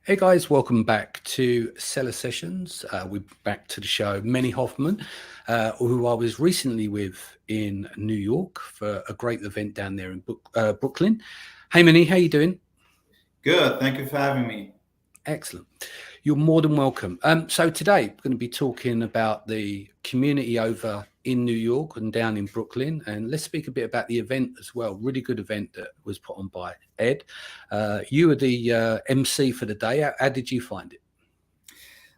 Hey guys, welcome back to Seller Sessions. We're back to the show. Manny Hoffman, who I was recently with in New York for a great event down there in Brooklyn. Hey Manny, how you doing? Good. Thank you for having me. Excellent. You're more than welcome. So today we're going to be talking about the community over in New York and down in Brooklyn, and let's speak a bit about the event as well. Really good event that was put on by Ed. You were the MC for the day. How did you find it?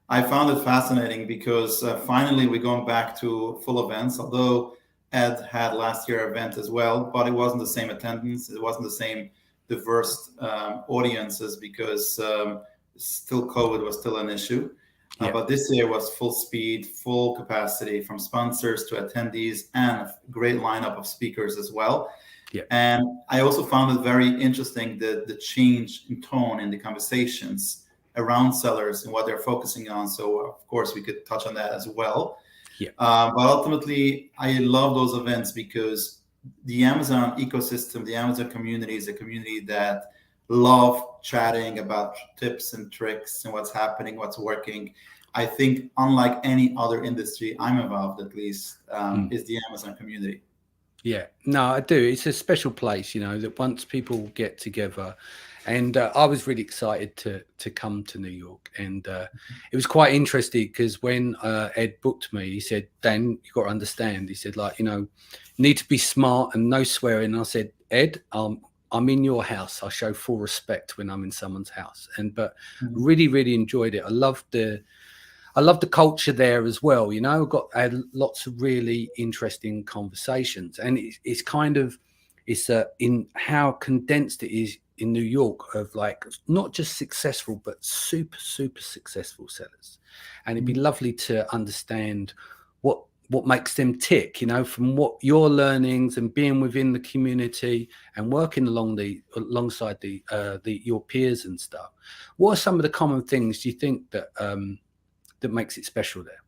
I found it fascinating because finally we're going back to full events, although Ed had last year event as well, but it wasn't the same attendance. It wasn't the same diverse audiences because still COVID was still an issue. Yeah. But this year was full speed, full capacity from sponsors to attendees and a great lineup of speakers as well. Yeah. And I also found it very interesting the change in tone in the conversations around sellers and what they're focusing on. So of course we could touch on that as well. Yeah. But ultimately, I love those events because the Amazon ecosystem, the Amazon community is a community that love chatting about tips and tricks and what's happening, what's working. I think unlike any other industry I'm involved, at least, is the Amazon community. Yeah, no, I do. It's a special place, that once people get together, and I was really excited to come to New York, and it was quite interesting because when Ed booked me, he said, "Dan, you got to understand." He said, need to be smart and no swearing. And I said, "Ed, I'm in your house. I show full respect when I'm in someone's house," but really, really enjoyed it. I love the culture there as well. I had lots of really interesting conversations, and it's in how condensed it is in New York of not just successful but super successful sellers. And it'd be lovely to understand what makes them tick, from what your learnings and being within the community and working alongside your peers and stuff. What are some of the common things you think that makes it special there?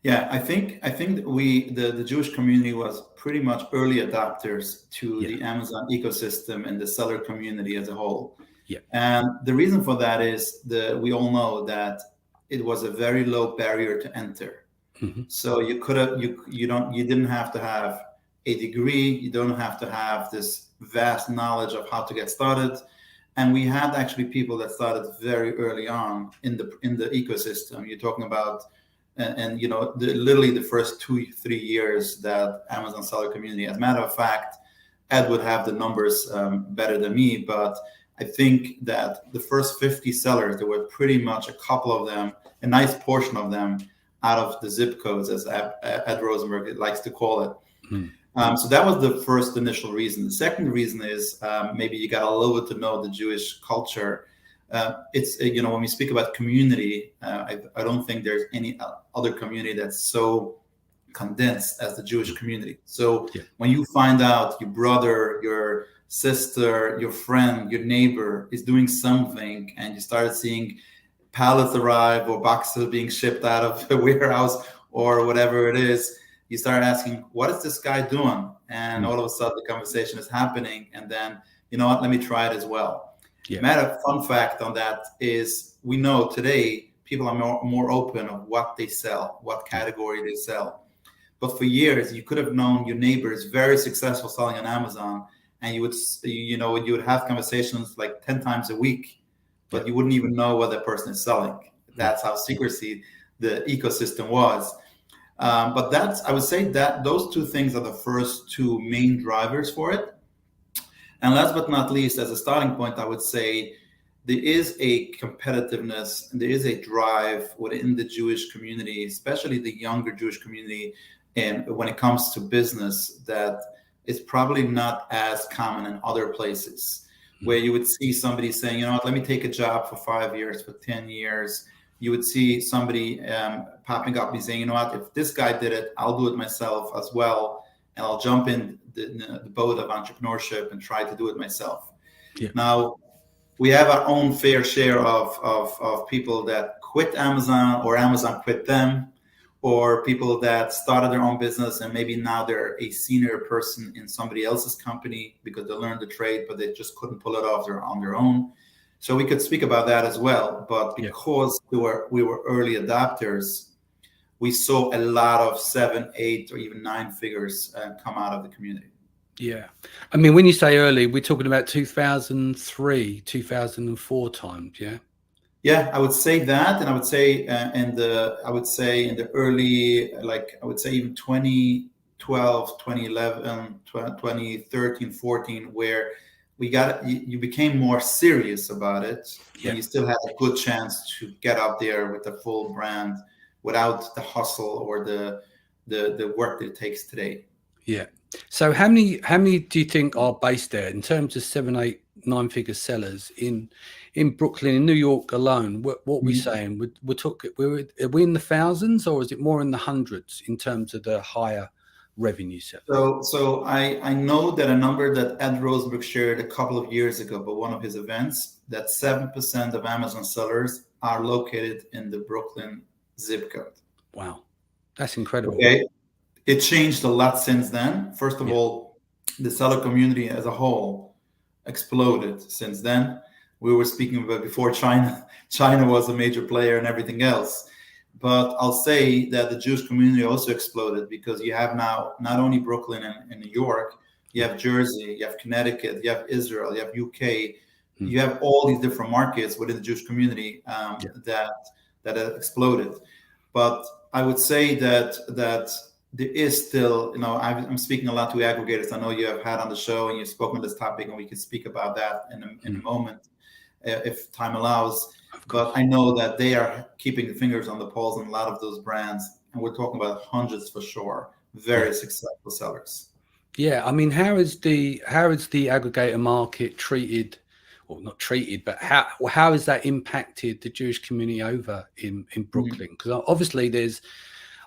Yeah, I think that the Jewish community was pretty much early adopters to the Amazon ecosystem and the seller community as a whole. Yeah. And the reason for that is we all know that it was a very low barrier to enter. Mm-hmm. So you didn't have to have a degree, you don't have to have this vast knowledge of how to get started. And we had actually people that started very early on in the ecosystem. You're talking about, literally the first 2-3 years that Amazon seller community. As a matter of fact, Ed would have the numbers better than me, but I think that the first 50 sellers, there were pretty much a couple of them, a nice portion of them, out of the zip codes, as Ed Rosenberg likes to call it. So that was the first initial reason. The second reason is maybe you got a little bit to know the Jewish culture. It's when we speak about community, I don't think there's any other community that's so condensed as the Jewish community. So when you find out your brother, your sister, your friend, your neighbor is doing something, and you started seeing pallets arrive or boxes being shipped out of the warehouse or whatever it is, you start asking, what is this guy doing? And all of a sudden the conversation is happening. And then, you know what, let me try it as well. Fun fact on that is we know today people are more open of what they sell, what category they sell. But for years, you could have known your neighbor is very successful selling on Amazon, and you would have conversations like 10 times a week, but you wouldn't even know what that person is selling. That's how secrecy the ecosystem was. But I would say that those two things are the first two main drivers for it. And last but not least, as a starting point, I would say there is a competitiveness and there is a drive within the Jewish community, especially the younger Jewish community, and when it comes to business, that is probably not as common in other places, where you would see somebody saying, you know what, let me take a job for 5 years, for 10 years. You would see somebody popping up and saying, you know what, if this guy did it, I'll do it myself as well. And I'll jump in the boat of entrepreneurship and try to do it myself. Now, we have our own fair share of people that quit Amazon or Amazon quit them, or people that started their own business and maybe now they're a senior person in somebody else's company because they learned the trade, but they just couldn't pull it off on their own. So we could speak about that as well. But Yeah. because we were early adopters, we saw a lot of 7, 8, or even 9 figures come out of the community. Yeah. I mean, when you say early, we're talking about 2003, 2004 times. Yeah. Yeah, I would say that, and I would say in the early, like I would say even 2012, 2011, 2013, 14, where you became more serious about it when Yeah. you still had a good chance to get out there with the full brand without the hustle or the work that it takes today. Yeah. So how many do you think are based there in terms of 7, 8, 9-figure sellers in Brooklyn, in New York alone? What are we saying? Are we in the thousands, or is it more in the hundreds in terms of the higher revenue sellers? So I know that a number that Ed Rosenberg shared a couple of years ago, but one of his events, that 7% of Amazon sellers are located in the Brooklyn zip code. Wow, that's incredible. Okay. It changed a lot since then. First of all, the seller community as a whole exploded since then. We were speaking about before China. China was a major player and everything else. But I'll say that the Jewish community also exploded because you have now not only Brooklyn and New York, you have Jersey, you have Connecticut, you have Israel, you have UK, you have all these different markets within the Jewish community that exploded. But I would say that there is still, I'm speaking a lot to aggregators. I know you have had on the show and you've spoken on this topic, and we can speak about that in a moment if time allows. But I know that they are keeping the fingers on the pulse on a lot of those brands, and we're talking about hundreds for sure. Very successful sellers. Yeah, I mean, how is the aggregator market treated, or not treated, but how has that impacted the Jewish community over in Brooklyn? Because obviously there's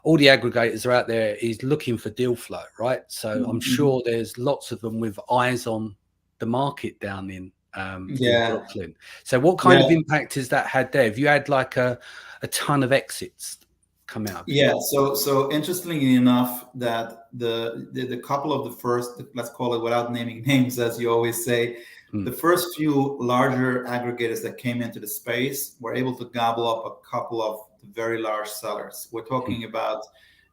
all the aggregators are out there is looking for deal flow, right? So I'm sure there's lots of them with eyes on the market down in Brooklyn. So what kind of impact has that had there? Have you had like a ton of exits come out? Yeah. So interestingly enough, that the couple of the first, let's call it without naming names, as you always say, the first few larger aggregators that came into the space were able to gobble up a couple of very large sellers. We're talking about,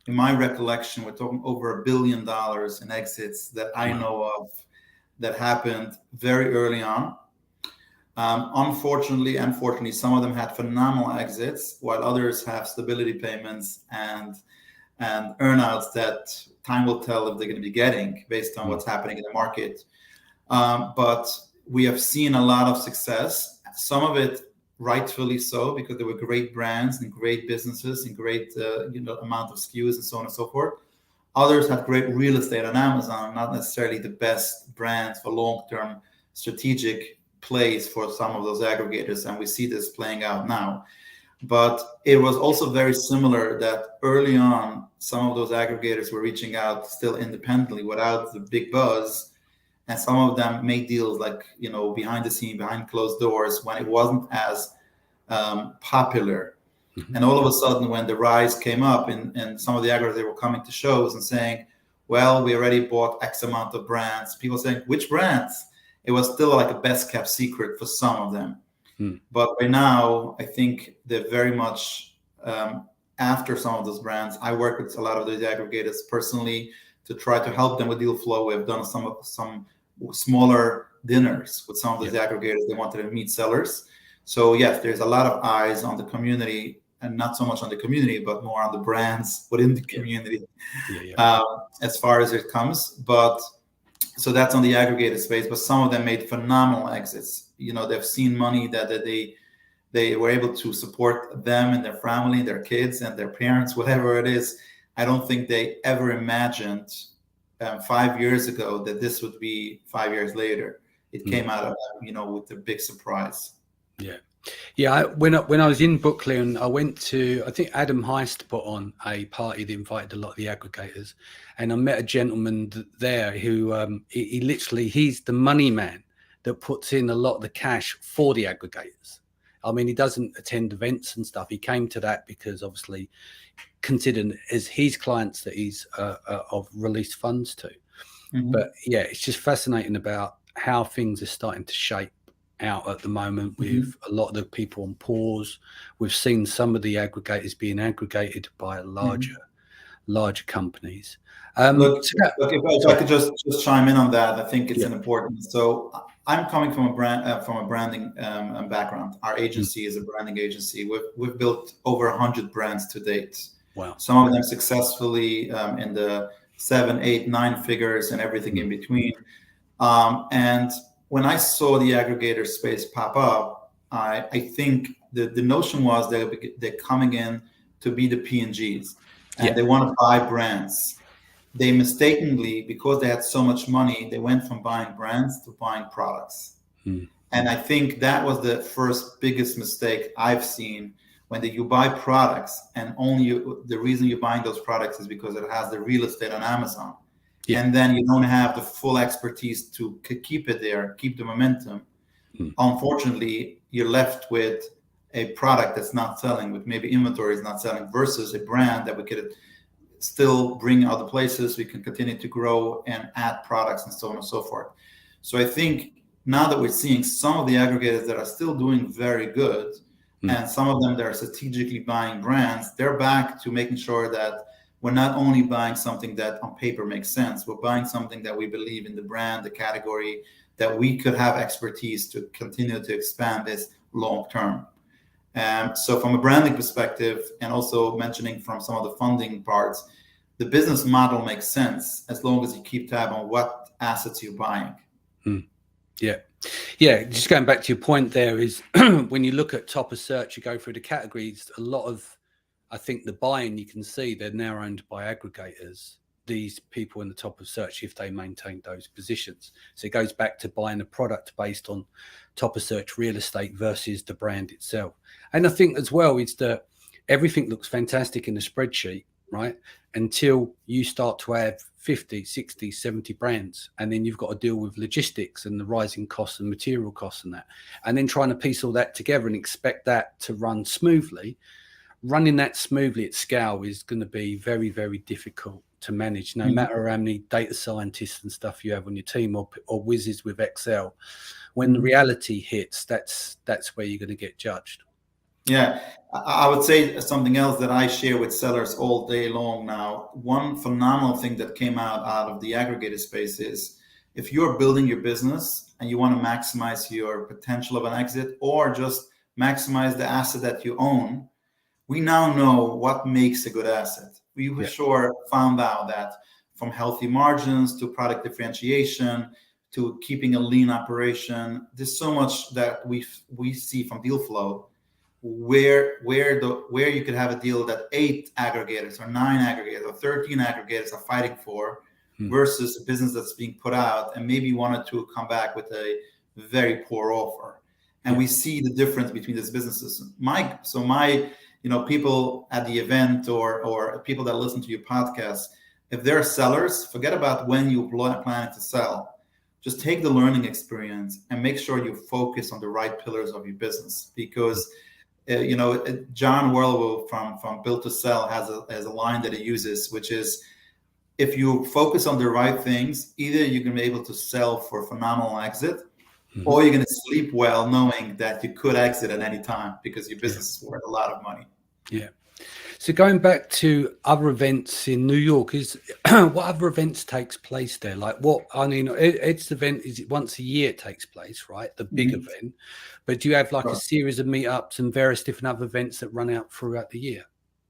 in my recollection, we're talking over $1 billion in exits that I know of that happened very early on. Unfortunately, some of them had phenomenal exits, while others have stability payments and earnouts that time will tell if they're going to be getting based on what's happening in the market. But we have seen a lot of success. Some of it rightfully so, because there were great brands and great businesses and great amount of SKUs and so on and so forth. Others had great real estate on Amazon, not necessarily the best brands for long-term strategic plays for some of those aggregators, and we see this playing out now. But it was also very similar that early on, some of those aggregators were reaching out still independently without the big buzz, and some of them made deals like, behind the scene, behind closed doors, when it wasn't as popular. And all of a sudden, when the rise came up and some of the aggregators, they were coming to shows and saying, well, we already bought X amount of brands. People saying, which brands? It was still like a best kept secret for some of them. But by now, I think they're very much after some of those brands. I work with a lot of those aggregators personally to try to help them with deal flow. We've done some smaller dinners with some of those aggregators. They wanted to meet sellers. So yes, there's a lot of eyes on the community, and not so much on the community, but more on the brands within the community as far as it comes. But so that's on the aggregated space, but some of them made phenomenal exits. They've seen money that they were able to support them and their family, their kids and their parents, whatever it is. I don't think they ever imagined 5 years ago that this would be 5 years later. It came out of with a big surprise. When I was in Brooklyn, I went to, I think Adam Heist put on a party that invited a lot of the aggregators, and I met a gentleman there who he's the money man that puts in a lot of the cash for the aggregators. I mean, he doesn't attend events and stuff. He came to that because obviously considered as his clients that he's of released funds to. But yeah, it's just fascinating about how things are starting to shape out at the moment with a lot of the people on pause. We've seen some of the aggregators being aggregated by larger companies. Look, if I could just chime in on that, I think it's an important. So I'm coming from a branding background. Our agency is a branding agency. We've built over 100 brands to date. Wow. Some of them successfully in the 7, 8, 9 figures and everything in between. And when I saw the aggregator space pop up, I think the notion was they're coming in to be the P&Gs, and they want to buy brands. They mistakenly, because they had so much money, they went from buying brands to buying products. And I think that was the first biggest mistake I've seen, when you buy products and the reason you're buying those products is because it has the real estate on Amazon. And then you don't have the full expertise to keep it there, keep the momentum. Unfortunately, you're left with a product that's not selling, with maybe inventory is not selling, versus a brand that we could still bring other places. We can continue to grow and add products and so on and so forth. So I think now that we're seeing some of the aggregators that are still doing very good, and some of them that are strategically buying brands, they're back to making sure that we're not only buying something that on paper makes sense, we're buying something that we believe in the brand, the category, that we could have expertise to continue to expand this long term. So from a branding perspective, and also mentioning from some of the funding parts, the business model makes sense as long as you keep tab on what assets you're buying. Yeah, just going back to your point there is when you look at top of search, you go through the categories, a lot of, I think the buying, you can see they're now owned by aggregators, these people in the top of search, if they maintain those positions. So it goes back to buying a product based on top of search real estate versus the brand itself. And I think as well is that everything looks fantastic in the spreadsheet, right? Until you start to have 50, 60, 70 brands. And then you've got to deal with logistics and the rising costs and material costs and that. And then trying to piece all that together and expect that to run smoothly. Running that smoothly at scale is going to be very, very difficult to manage, no matter how many data scientists and stuff you have on your team or whizzes with Excel. When the reality hits, that's where you're going to get judged. Yeah, I would say something else that I share with sellers all day long now. One phenomenal thing that came out of the aggregated space is if you're building your business and you want to maximize your potential of an exit or just maximize the asset that you own, we now know what makes a good asset. We for sure found out that from healthy margins to product differentiation to keeping a lean operation, there's so much that we see from deal flow where you could have a deal that 8 aggregators or 9 aggregators or 13 aggregators are fighting for versus a business that's being put out and maybe 1 or 2 come back with a very poor offer. And we see the difference between these businesses. My people at the event or people that listen to your podcast, if they're sellers, forget about when you plan to sell. Just take the learning experience and make sure you focus on the right pillars of your business. Because, John Whirlwill from Built to Sell has a line that he uses, which is, if you focus on the right things, either you're going to be able to sell for a phenomenal exit, or you're going to sleep well knowing that you could exit at any time because your business is worth a lot of money. Yeah. So going back to other events in New York, is what other events takes place there? Like its event is once a year it takes place, right? The big event. But do you have a series of meetups and various different other events that run out throughout the year?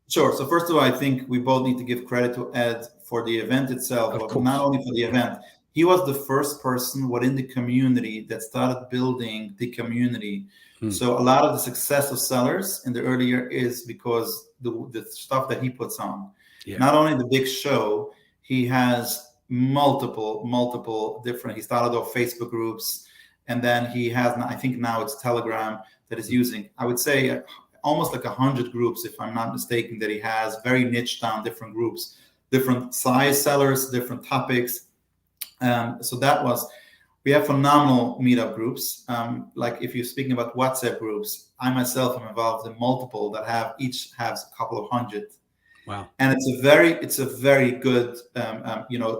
Sure. So first of all, I think we both need to give credit to Ed for the event itself, but not only for the event. He was the first person within the community that started building the community. So a lot of the success of sellers in the early year is because the stuff that he puts on. Not only the big show, he has multiple different. He started off Facebook groups, and then he has, I think now it's Telegram that is using. I would say almost like 100 groups, if I'm not mistaken, that he has very niche down different groups, different size sellers, different topics. So we have phenomenal meetup groups. Like if you're speaking about WhatsApp groups, I myself am involved in multiple that each has a couple of hundred. Wow. And it's a very good,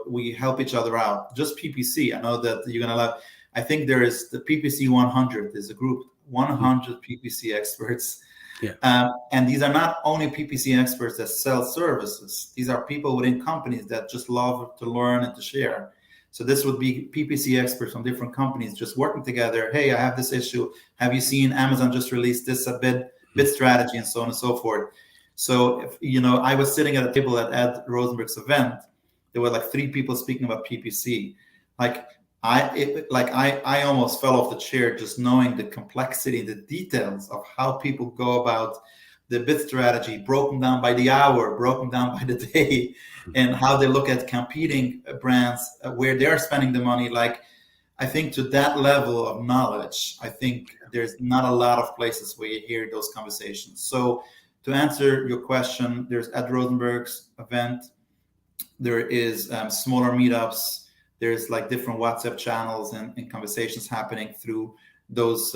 we help each other out. Just PPC. I know that you're going to love, I think there is the PPC 100. There's a group, 100 PPC experts. Yeah. And these are not only PPC experts that sell services. These are people within companies that just love to learn and to share. So this would be PPC experts from different companies just working together. Hey, I have this issue. Have you seen Amazon just released this bid strategy and so on and so forth. So, if, I was sitting at a table at Ed Rosenberg's event. There were like 3 people speaking about PPC. I almost fell off the chair just knowing the complexity, the details of how people go about the bid strategy, broken down by the hour, broken down by the day, and how they look at competing brands, where they're spending the money. Like, I think to that level of knowledge, I think there's not a lot of places where you hear those conversations. So to answer your question, there's Ed Rosenberg's event. There is smaller meetups. There's like different WhatsApp channels and conversations happening through those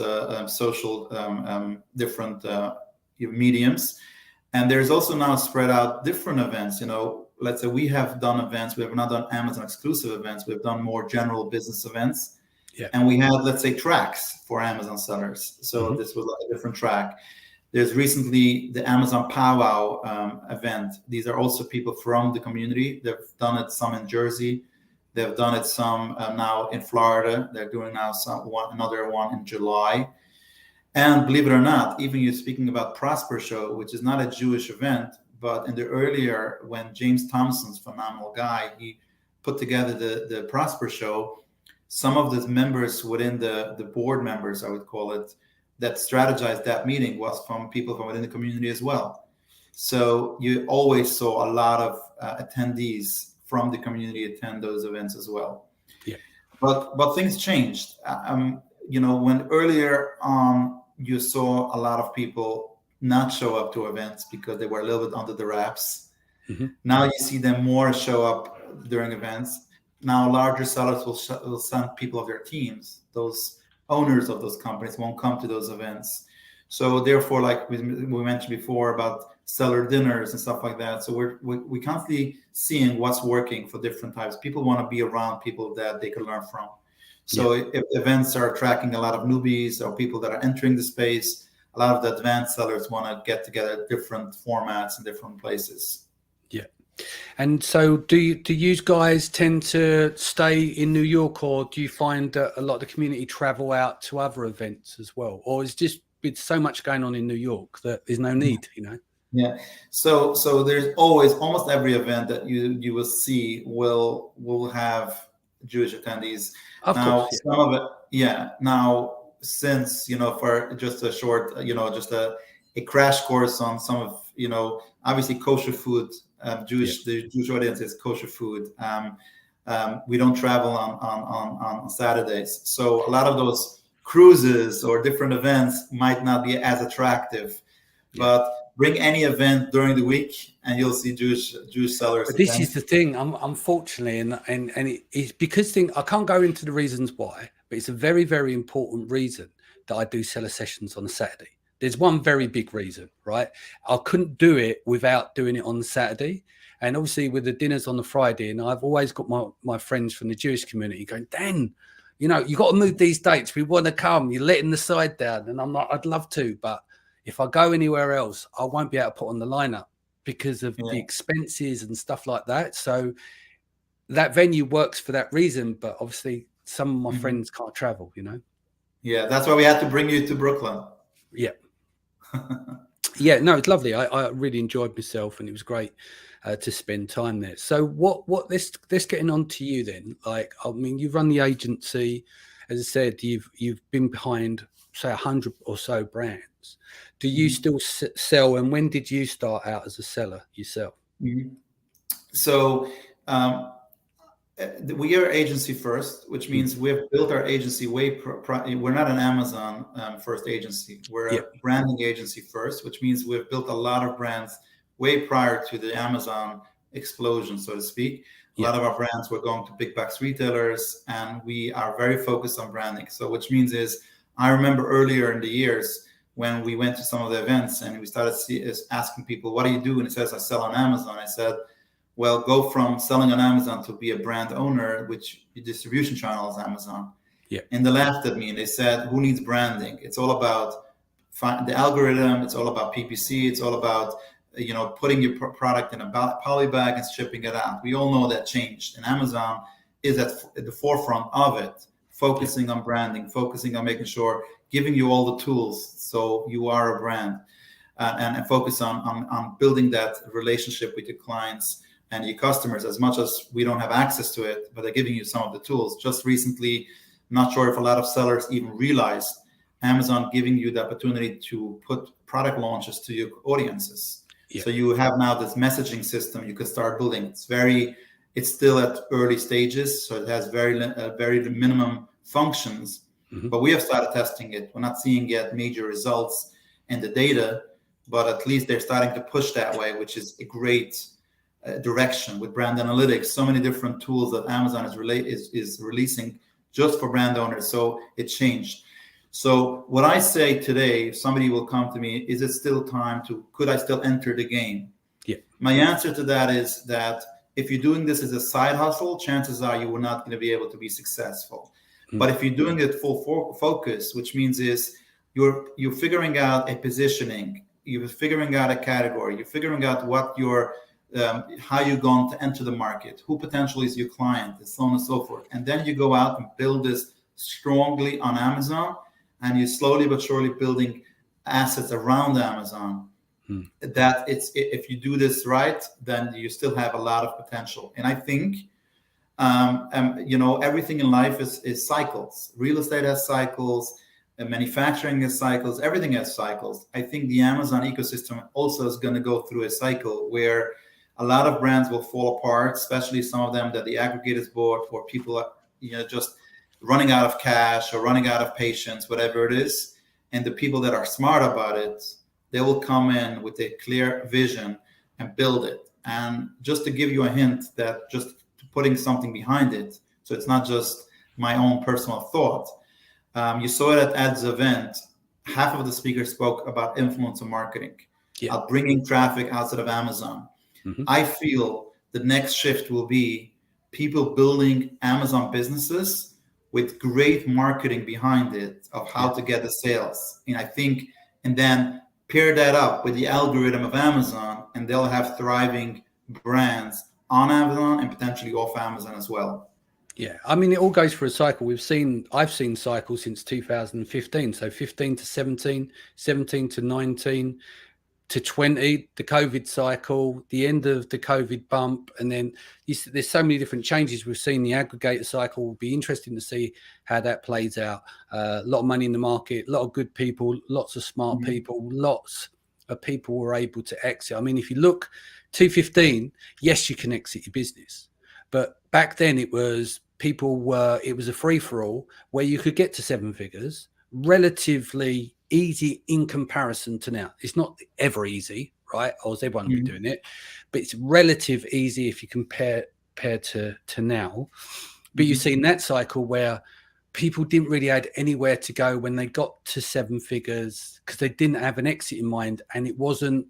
social different mediums. And there's also now spread out different events. Let's say we have done events. We have not done Amazon exclusive events. We've done more general business events. Yeah. And we had, let's say, tracks for Amazon sellers. So this was like a different track. There's recently the Amazon Powwow event. These are also people from the community. They've done it some in Jersey. They've done it some now in Florida. They're doing now another one in July. And believe it or not, even you're speaking about Prosper Show, which is not a Jewish event, but in the earlier, when James Thompson's phenomenal guy, he put together the Prosper Show, some of the members within the board members, I would call it, that strategized that meeting was from people from within the community as well. So you always saw a lot of attendees from the community attend those events as well. Yeah. But things changed. When earlier on you saw a lot of people not show up to events because they were a little bit under the wraps. Now you see them more show up during events. Now larger sellers will send people of their teams. Those owners of those companies won't come to those events. So therefore, like we mentioned before about seller dinners and stuff like that. So we're constantly seeing what's working for different types. People want to be around people that they can learn from. So if events are attracting a lot of newbies or people that are entering the space, a lot of the advanced sellers want to get together different formats in different places. Yeah. And so do you guys tend to stay in New York, or do you find that a lot of the community travel out to other events as well? Or is just with so much going on in New York that there's no need, Yeah. So there's always, almost every event that you will see will have Jewish attendees. Of course, yeah. Some of it, yeah. Now, since, for just a short, just a crash course on some of, obviously kosher food, the Jewish audience is kosher food. We don't travel on Saturdays. So a lot of those cruises or different events might not be as attractive, but bring any event during the week and you'll see Jewish sellers. But this is the thing, unfortunately, and it's because I can't go into the reasons why, but it's a very, very important reason that I do seller sessions on a Saturday. There's one very big reason, right? I couldn't do it without doing it on the Saturday. And obviously with the dinners on the Friday, and I've always got my friends from the Jewish community going, Dan, you got to move these dates. We want to come. You're letting the side down. And I'm like, I'd love to, but if I go anywhere else, I won't be able to put on the lineup because of the expenses and stuff like that. So that venue works for that reason, but obviously some of my friends can't travel, Yeah, that's why we had to bring you to Brooklyn. Yeah. Yeah, no, it's lovely. I really enjoyed myself, and it was great to spend time there. So let's getting on to you then. Like, I mean, you've run the agency, as I said, you've been behind, say, 100 or so brands. Do you still sell, and when did you start out as a seller yourself? So we are agency first, which means we've built our agency we're not an Amazon first agency. We're a branding agency first, which means we've built a lot of brands way prior to the Amazon explosion, so to speak. A lot of our brands were going to big box retailers, and we are very focused on branding. So which means is, I remember earlier in the years when we went to some of the events and we started asking people, what do you do? And it says, I sell on Amazon. I said, well, go from selling on Amazon to be a brand owner, which your distribution channel is Amazon. Yeah. And they laughed at me and they said, who needs branding? It's all about the algorithm. It's all about PPC. It's all about, putting your product in a poly bag and shipping it out. We all know that changed. And Amazon is at the forefront of it, focusing on branding, focusing on making sure, giving you all the tools so you are a brand, and focus on building that relationship with your clients and your customers, as much as we don't have access to it, but they're giving you some of the tools. Just recently, not sure if a lot of sellers even realized Amazon giving you the opportunity to put product launches to your audiences. Yeah. So you have now this messaging system you could start building. It's still at early stages, so it has very minimum functions, but we have started testing it. We're not seeing yet major results in the data, but at least they're starting to push that way, which is a great direction with brand analytics. So many different tools that Amazon is releasing just for brand owners. So it changed. So what I say today, if somebody will come to me, is it still time could I still enter the game? Yeah. My answer to that is that if you're doing this as a side hustle, chances are you are not going to be able to be successful. But if you're doing it full focus, which means is you're figuring out a positioning, you're figuring out a category, you're figuring out what how you're going to enter the market, who potentially is your client, and so on and so forth. And then you go out and build this strongly on Amazon, and you're slowly but surely building assets around Amazon. That if you do this right, then you still have a lot of potential. And I think, everything in life is cycles. Real estate has cycles, manufacturing has cycles, everything has cycles. I think the Amazon ecosystem also is going to go through a cycle where a lot of brands will fall apart, especially some of them that the aggregators bought, or people are, just running out of cash or running out of patience, whatever it is. And the people that are smart about it, they will come in with a clear vision and build it. And just to give you a hint, that just putting something behind it, so it's not just my own personal thought. You saw it at Ed's event. Half of the speakers spoke about influencer marketing, bringing traffic outside of Amazon. I feel the next shift will be people building Amazon businesses with great marketing behind it of how to get the sales. And then pair that up with the algorithm of Amazon, and they'll have thriving brands on Amazon and potentially off Amazon as well. Yeah, I mean, it all goes through a cycle. I've seen cycles since 2015. So 15 to 17, 17 to 19 to 20, the COVID cycle, the end of the COVID bump. And then there's so many different changes. We've seen the aggregator cycle. Will be interesting to see how that plays out. A lot of money in the market, a lot of good people, lots of smart people, lots of people were able to exit. I mean, if you look 2015, yes, you can exit your business. But back then it was a free for all where you could get to 7 figures relatively easy in comparison to now. It's not ever easy, right? Or is everyone be doing it? But it's relative easy if you compare to now. But you've seen that cycle where people didn't really have anywhere to go when they got to 7 figures because they didn't have an exit in mind, and it wasn't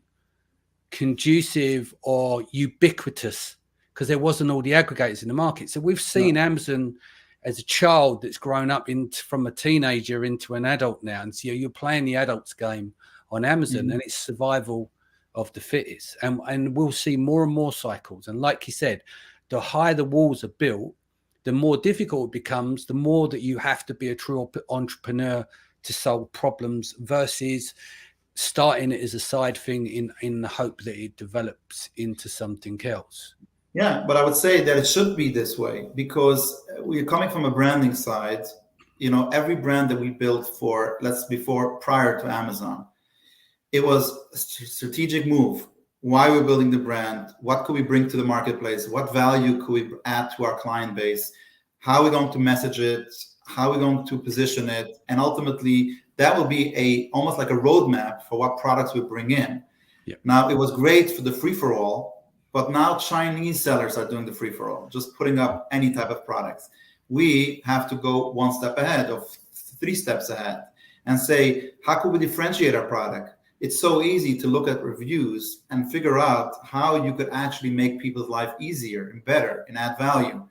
conducive or ubiquitous because there wasn't all the aggregators in the market. So we've seen Amazon as a child that's grown up from a teenager into an adult now. And so you're playing the adults game on Amazon, and it's survival of the fittest. And we'll see more and more cycles. And like you said, the higher the walls are built, the more difficult it becomes, the more that you have to be a true entrepreneur to solve problems versus starting it as a side thing in the hope that it develops into something else. Yeah, but I would say that it should be this way because we're coming from a branding side. Every brand that we built prior to Amazon, it was a strategic move. Why we're building the brand, what could we bring to the marketplace, what value could we add to our client base, how are we going to message it, how are we going to position it, and ultimately that will be almost like a roadmap for what products we bring in. Yeah. Now, it was great for the free-for-all, but now Chinese sellers are doing the free-for-all, just putting up any type of products. We have to go one step ahead, or 3 steps ahead, and say, how could we differentiate our product? It's so easy to look at reviews and figure out how you could actually make people's life easier and better and add value.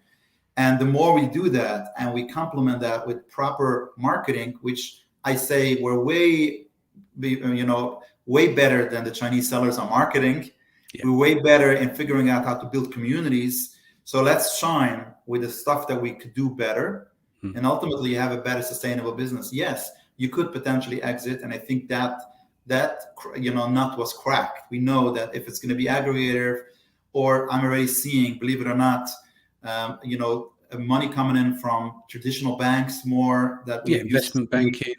And the more we do that and we complement that with proper marketing, which I say we're way better than the Chinese sellers on marketing. Yeah. We're way better in figuring out how to build communities. So let's shine with the stuff that we could do better. And ultimately you have a better sustainable business. Yes, you could potentially exit. And I think that nut was cracked. We know that if it's going to be aggregator, or I'm already seeing, believe it or not, money coming in from traditional banks more that we investment banking.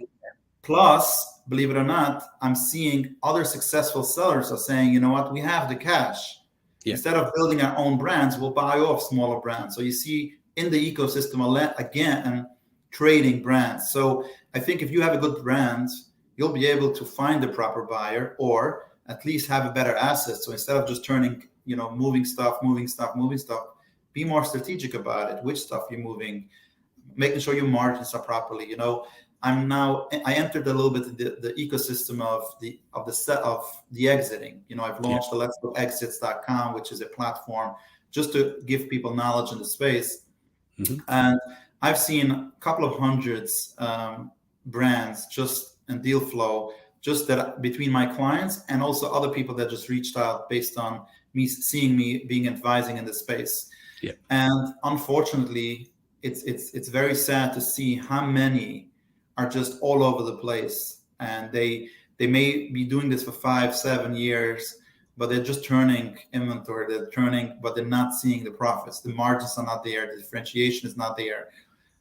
Plus, believe it or not, I'm seeing other successful sellers are saying, you know what, we have the cash. Yeah. Instead of building our own brands, we'll buy off smaller brands. So you see in the ecosystem again trading brands. So I think if you have a good brand, you'll be able to find the proper buyer, or at least have a better asset. So instead of just turning, moving stuff, be more strategic about it. Which stuff you're moving, making sure your margins are properly. I entered a little bit in the ecosystem of the exiting. I've launched the Let's Go Exits.com, which is a platform just to give people knowledge in the space. And I've seen a couple of hundreds brands just in deal flow, just that between my clients and also other people that just reached out based on me seeing me being advising in the space. Yeah. And unfortunately, it's very sad to see how many are just all over the place, and they may be doing this for 5-7 years, but they're just turning inventory, but they're not seeing the profits. The margins are not there, the differentiation is not there.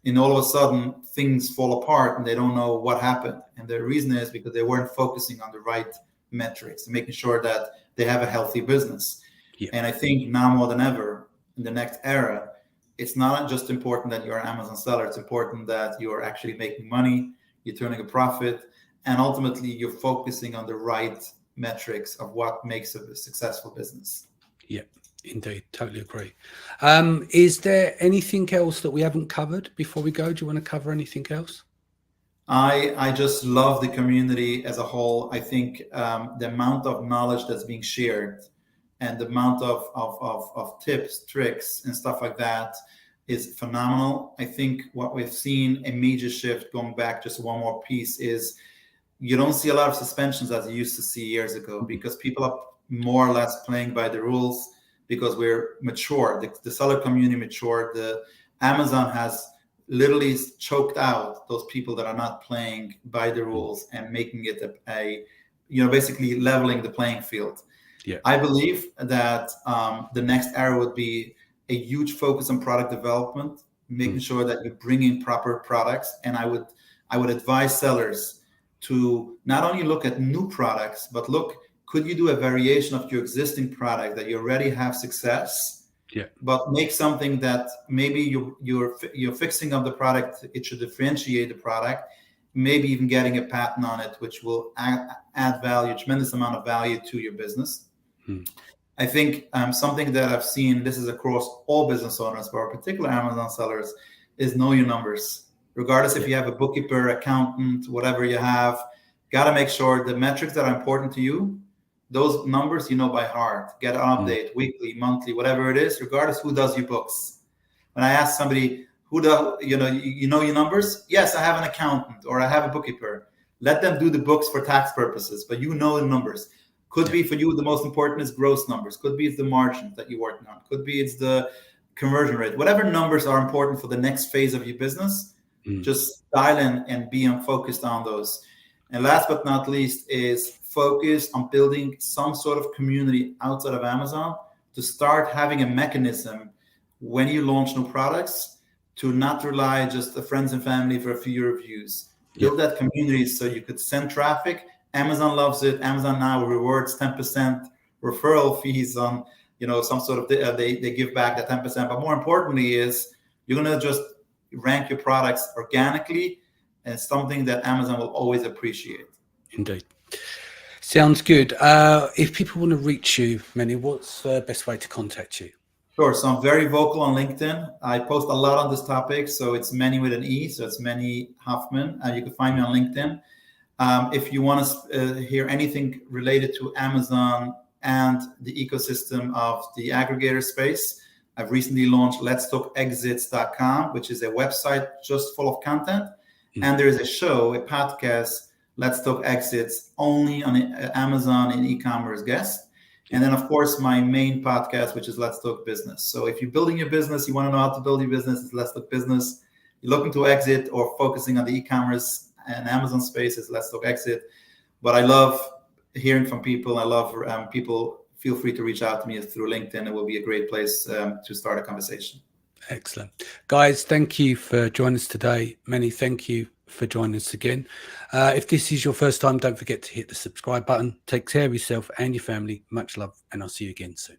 And all of a sudden things fall apart and they don't know what happened. And the reason is because they weren't focusing on the right metrics and making sure that they have a healthy business. Yeah. And I think now more than ever in the next era, it's not just important that you're an Amazon seller. It's important that you're actually making money, you're turning a profit, and ultimately you're focusing on the right metrics of what makes a successful business. Yeah, indeed. Totally agree. Is there anything else that we haven't covered before we go? Do you want to cover anything else? I just love the community as a whole. I think the amount of knowledge that's being shared and the amount of tips, tricks, and stuff like that is phenomenal. I think what we've seen, a major shift, going back just one more piece, is you don't see a lot of suspensions as you used to see years ago, because people are more or less playing by the rules, because we're mature. The seller community matured. The Amazon has literally choked out those people that are not playing by the rules and making it basically leveling the playing field. Yeah. I believe that the next era would be a huge focus on product development, making sure that you bring in proper products. And I would advise sellers to not only look at new products, but look, could you do a variation of your existing product that you already have success? Yeah. But make something that maybe you're fixing up the product. It should differentiate the product. Maybe even getting a patent on it, which will add value, tremendous amount of value to your business. I think something that I've seen, this is across all business owners, but particular Amazon sellers, is know your numbers. Regardless if you have a bookkeeper, accountant, whatever you have, got to make sure the metrics that are important to you, those numbers you know by heart. Get an update weekly, monthly, whatever it is, regardless who does your books. When I ask somebody, who does, you know your numbers? Yes, I have an accountant or I have a bookkeeper. Let them do the books for tax purposes, but you know the numbers. Could be for you, the most important is gross numbers. Could be it's the margin that you're working on. Could be it's the conversion rate. Whatever numbers are important for the next phase of your business, just dial in and be focused on those. And last but not least is focus on building some sort of community outside of Amazon to start having a mechanism when you launch new products to not rely just the friends and family for a few reviews. Build that community so you could send traffic. Amazon loves it. Amazon now rewards 10% referral fees on, some sort of, they give back that 10%. But more importantly is you're going to just rank your products organically, and it's something that Amazon will always appreciate. Indeed. Sounds good. If people want to reach you, Manny, what's the best way to contact you? Sure. So I'm very vocal on LinkedIn. I post a lot on this topic. So it's Manny with an E. So it's Manny Hoffman. You can find me on LinkedIn. If you want to hear anything related to Amazon and the ecosystem of the aggregator space, I've recently launched letstalkexits.com, which is a website just full of content. And there is a show, a podcast, Let's Talk Exits, only on Amazon and e-commerce guest. And then, of course, my main podcast, which is Let's Talk Business. So if you're building your business, you want to know how to build your business, it's Let's Talk Business. You're looking to exit or focusing on the e-commerce and Amazon space, is Let's Talk Exit. But I love hearing from people. I love people. Feel free to reach out to me through LinkedIn. It will be a great place to start a conversation. Excellent. Guys, thank you for joining us today. Many thank you for joining us again. If this is your first time, don't forget to hit the subscribe button. Take care of yourself and your family. Much love, and I'll see you again soon.